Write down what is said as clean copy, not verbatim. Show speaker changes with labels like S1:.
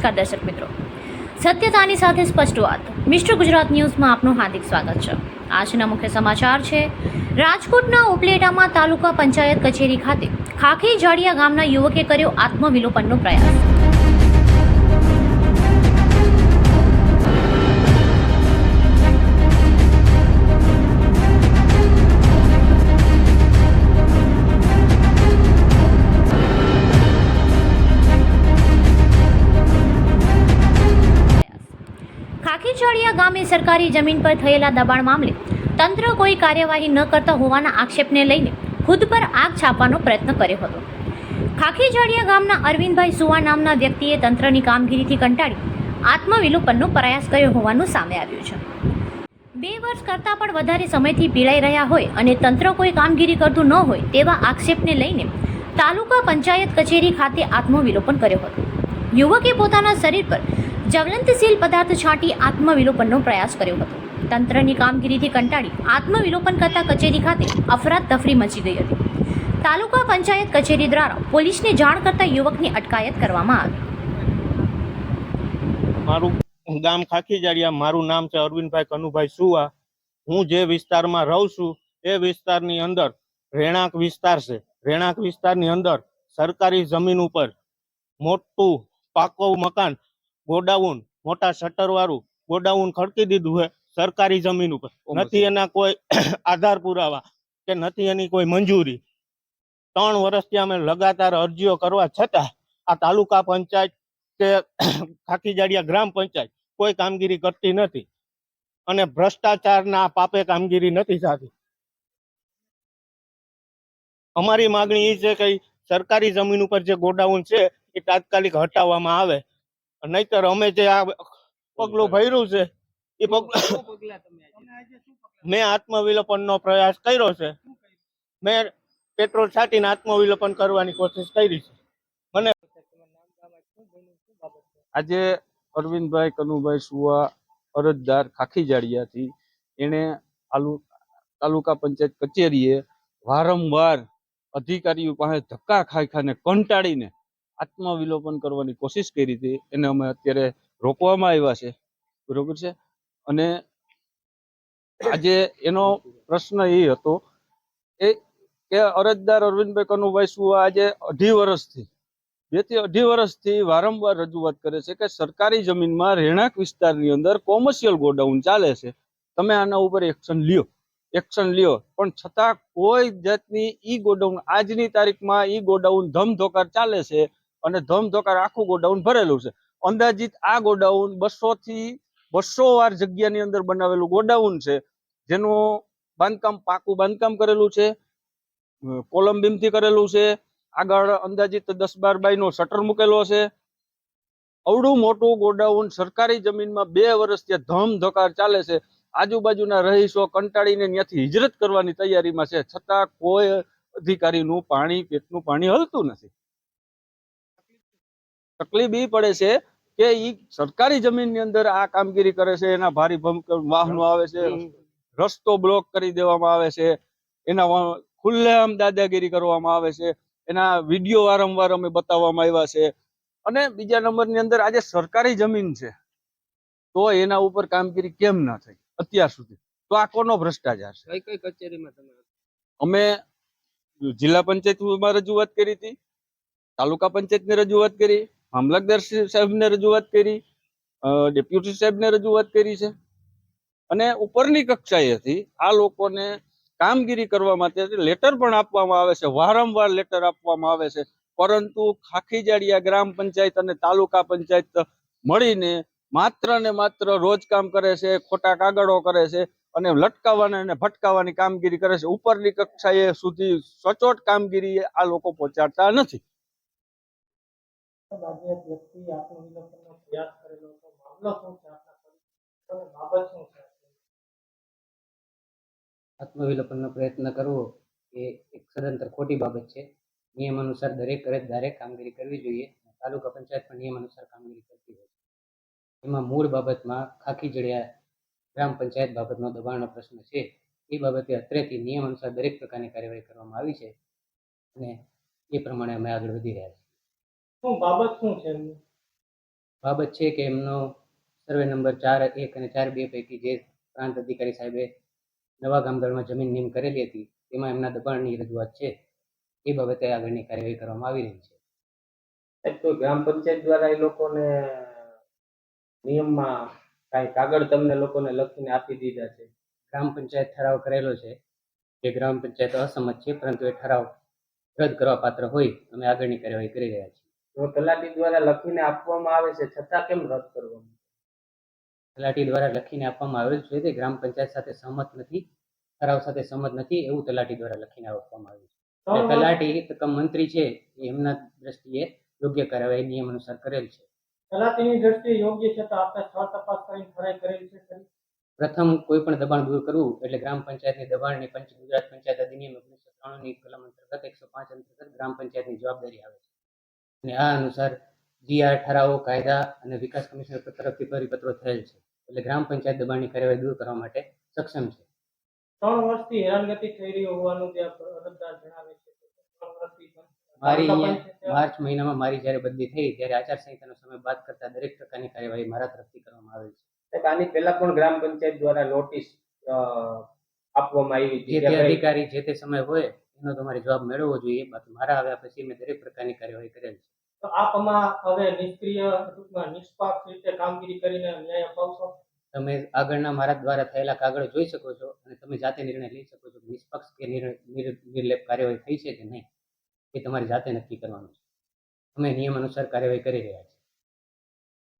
S1: નમસ્કાર દર્શક મિત્રો, સત્યતાની સાથે સ્પષ્ટ વાત મિસ્ટર ગુજરાત ન્યૂઝમાં આપનું હાર્દિક સ્વાગત છે। આજના મુખ્ય સમાચાર છે। રાજકોટના ઉપલેટામાં તાલુકા પંચાયત કચેરી ખાતે ખાખી જાડિયા ગામના યુવકે કર્યો આત્મવિલોપનનો પ્રયાસ। ખાખીજાડિયા ગામે સરકારી જમીન પર થયેલા દબાણ મામલે તંત્ર કોઈ કાર્યવાહી ન કરતા હોવાના આક્ષેપને લઈને ખુદ પર આગ છાપવાનો પ્રયત્ન કર્યો હતો। ખાખીજાડિયા ગામના અરવિંદભાઈ સુવા નામના વ્યક્તિએ તંત્રની કામગીરીથી કંટાળી આત્મવિલોપનનો પ્રયાસ કર્યો હોવાનું સામે આવ્યું છે। 2 વર્ષ કરતાં પણ વધારે સમયથી પીડાઈ રહ્યા હોય અને તંત્ર કોઈ કામગીરી કરતું ન હોય તેવા આક્ષેપને લઈને તાલુકા પંચાયત કચેરી ખાતે આત્મવિલોપન કર્યો હતો। યુવકે પોતાના શરીર પર જ્વલંતશીલ પદાર્થ છાંટી આત્મવિલોપનનો પ્રયાસ કર્યો હતો। તંત્રની કામગીરીથી કંટાળી આત્મવિલોપન કરતા કચેરી ખાતે અફરાતફરી મચી ગઈ હતી। તાલુકા પંચાયત કચેરી દ્વારા પોલીસને જાણ કરતા યુવકની અટકાયત કરવામાં આવી।
S2: મારું ગામ ખાખીજાડિયા, મારું નામ છે અરવિંદભાઈ કનુભાઈ સુવા। હું જે વિસ્તારમાં રહું છું એ વિસ્તારની અંદર રહેણાંક વિસ્તાર છે। રહેણાંક વિસ્તારની અંદર સરકારી જમીન ઉપર મોટું પાકું મકાન, ગોડાઉન, મોટા શટર વાળું ગોડાઉન ખડકી દીધું છે સરકારી જમીન ઉપર। નથી એના કોઈ આધાર પુરાવા કે નથી એની કોઈ મંજૂરી। 3 વર્ષથી અમે લગાતાર અરજીઓ કરવા છતાં આ તાલુકા પંચાયત કે ખાખીજાડિયા ગ્રામ પંચાયત કોઈ કામગીરી કરતી નથી અને ભ્રષ્ટાચારના પાપે કામગીરી નથી થતી। અમારી માગણી એ છે કે સરકારી જમીન ઉપર જે ગોડાઉન છે એ તાત્કાલિક હટાવવામાં આવે, નહીતર અમે જે આ પગલું ભર્યું છે એ મેં આત્મવિલોપનનો પ્રયાસ કર્યો છે। મેં પેટ્રોલ છાંટીને આત્મવિલોપન કરવાની કોશિશ કરી છે। મને
S3: આજે અરવિંદભાઈ કનુભાઈ સુવા અરજદાર ખાખીજાડિયાથી એણે તાલુકા પંચાયત કચેરીએ વારંવાર અધિકારીઓ પાસે ધક્કા ખાઈને કંટાળીને આત્મવિલોપન કરવાની કોશિશ કરી હતી। એને અમે અત્યારે રોકવામાં આવ્યા છે, બરોબર છે। અને આજે એનો પ્રશ્ન એ હતો કે અરજદાર અરવિંદભાઈ કનુભાઈ સુવા આજે 2.5 વર્ષથી 2 થી 2.5 વર્ષથી વારંવાર રજૂઆત કરે છે કે સરકારી જમીનમાં રહેણાંક વિસ્તારની અંદર કોમર્શિયલ ગોડાઉન ચાલે છે, તમે આના ઉપર એક્શન લ્યો। પણ છતાં કોઈ જાતની ઈ ગોડાઉન આજની તારીખમાં ઈ ગોડાઉન ધમધોકાર ચાલે છે અને ધમધોકાર આખું ગોડાઉન ભરેલું છે। અંદાજિત આ ગોડાઉન 200 થી 200 વાર જગ્યાની અંદર બનાવેલું ગોડાઉન છે, જેનું બાંધકામ પાકું બાંધકામ કરેલું છે, કોલમ બીમથી કરેલું છે, આગળ અંદાજિત 10-12 બાયનો શટર મૂકેલો છે। અવડું મોટું ગોડાઉન સરકારી જમીનમાં 2 વર્ષથી ધમધોકાર ચાલે છે। આજુબાજુના રહીશો કંટાળીને ત્યાંથી હિજરત કરવાની તૈયારીમાં છે, છતાં કોઈ અધિકારીનું પેટનું પાણી હલતું નથી। તકલીફ એ પડે છે કે ઈ સરકારી જમીનની અંદર આ કામગીરી કરે છે, એના ભારી વાહનો આવે છે, રસ્તો બ્લોક કરી દેવામાં આવે છે, એના ખુલ્લેઆમ દાદાગીરી કરવામાં આવે છે, એના વિડીયો વારંવાર અમે બતાવવામાં આવ્યા છે। અને બીજા નંબરની અંદર આજે સરકારી જમીન છે તો એના ઉપર કામગીરી કેમ ના થઈ અત્યાર સુધી? તો આ કોનો ભ્રષ્ટાચાર છે? કઈ કચેરીમાં તમે? અમે જિલ્લા પંચાયતમાં રજૂઆત કરી હતી, તાલુકા પંચાયતને રજૂઆત કરી, મામલતદાર સાહેબને રજૂઆત કરી, ડેપ્યુટી સાહેબને રજૂઆત કરી છે અને ઉપરની કક્ષાએથી આ લોકોને કામગીરી કરવા માટે લેટર પણ આપવામાં આવે છે, વારંવાર લેટર આપવામાં આવે છે, પરંતુ ખાખીજાડિયા ગ્રામ પંચાયત અને તાલુકા પંચાયત મળીને માત્ર ને માત્ર રોજ કામ કરે છે, ખોટા કાગળો કરે છે અને લટકાવવાની અને ભટકાવવાની કામગીરી કરે છે। ઉપરની કક્ષાએ સુધી સચોટ કામગીરી આ લોકો પહોંચાડતા નથી।
S4: આત્મવિલોપનનો પ્રયત્ન કરવો એ એક સદંતર ખોટી બાબત છે। નિયમ અનુસાર દરેક અરજદારે કામગીરી કરવી જોઈએ। તાલુકા પંચાયત પણ નિયમ અનુસાર કામગીરી કરતી હોય છે। એમાં મૂળ બાબતમાં ખાખીજાડિયા ગ્રામ પંચાયત બાબતનો દબાણનો પ્રશ્ન છે, એ બાબતે અત્રેથી નિયમ અનુસાર દરેક પ્રકારની કાર્યવાહી કરવામાં આવી છે અને એ પ્રમાણે અમે આગળ વધી રહ્યા છીએ।
S2: શું બાબત શું છે?
S4: બાબત છે કે એમનો સર્વે નંબર 4-1 અને 4-2 પૈકી જે પ્રાંત અધિકારી સાહેબે નવા ગામદળમાં જમીન નિયમ કરેલી હતી તેમાં એમના દબાણની રજૂઆત છે. એ બાબતે આગળની કાર્યવાહી કરવામાં આવી રહી છે.
S5: સાહેબ, કોઈ ગ્રામ પંચાયત દ્વારા એ લોકોને નિયમમાં કાંઈ કાગળ તમને લોકોને લખીને આપી દીધા છે?
S4: ગ્રામ પંચાયત ઠરાવ કરેલો છે જે ગ્રામ પંચાયત અસંમત છે, પરંતુ એ ઠરાવ રદ કરવા પાત્ર હોય અમે આગળની કાર્યવાહી કરી રહ્યા છીએ.
S5: જો તલાટી દ્વારા લખીને આપવામાં આવે છે છતાં કેમ રદ કરવામાં?
S4: તલાટી દ્વારા લખીને આપવામાં આવેલ છે તે ગ્રામ પંચાયત સાથે સહમત નથી, ઠરાવ સાથે સહમત નથી એવું તલાટી દ્વારા લખીને આપવામાં આવ્યું છે. એટલે તલાટી તકમ મંત્રી છે એ એમના દ્રષ્ટિએ યોગ્ય કાર્યવાહી નિયમ અનુસાર કરેલ છે.
S5: તલાટીની દ્રષ્ટિએ યોગ્ય છે તો આપણે સ્થળ તપાસ કરીને ખરાઈ કરેલી છે ખરી?
S4: પ્રથમ કોઈ પણ દબાણ દૂર કરવું એટલે ગ્રામ પંચાયતની દબાણની ગુજરાત પંચાયત અધિનિયમ 1993 ની કલમ અંતર્ગત 105 અંતર્ગત ગ્રામ પંચાયતની જવાબદારી આવે છે અને આ અનુસાર જીઆર ઠરાવો કાયદા અને વિકાસ કમિશનર તરફથી પરિપત્રો થયેલ છે. એટલે ગ્રામ પંચાયત દબાણની કાર્યવાહી દૂર કરવા માટે સક્ષમ છે.
S5: 3 વર્ષથી હેરાનગતિ થઈ રહી હોવાનું જે અરજદાર જણાવે છે. 3 વર્ષથી
S4: મારી અહીંયા માર્ચ મહિનામાં મારી જ્યારે બદલી થઈ ત્યારે આચારસંહિતાનો સમય બાદ કરતા દરેક પ્રકારની કાર્યવાહી મારા તરફથી કરવામાં આવેલ છે.
S5: સાહેબ, આની પહેલા પણ ગ્રામ પંચાયત દ્વારા નોટિસ આપવામાં આવી
S4: જે
S5: હતી.
S4: તે અધિકારી જે તે સમય હોય એનો તમારે જવાબ મેળવવો જોઈએ. બાકી મારા આવ્યા પછી મેં દરેક પ્રકારની કાર્યવાહી કરેલ છે.
S5: તો આપ આમાં હવે નિષ્ક્રિય ટૂંકમાં નિષ્પક્ષ રીતે કામગીરી કરીને ન્યાય અપાવશો?
S4: તમે આગળના મારા દ્વારા થયેલા કાગળ જોઈ શકો છો અને તમે જાતે નિર્ણય લઈ શકો છો કે નિષ્પક્ષ કે નિર્લેપ કાર્યવાહી થઈ છે કે નહીં એ તમારી જાતે નક્કી કરવાનું છે. અમે નિયમ અનુસાર કાર્યવાહી કરી રહ્યા છીએ.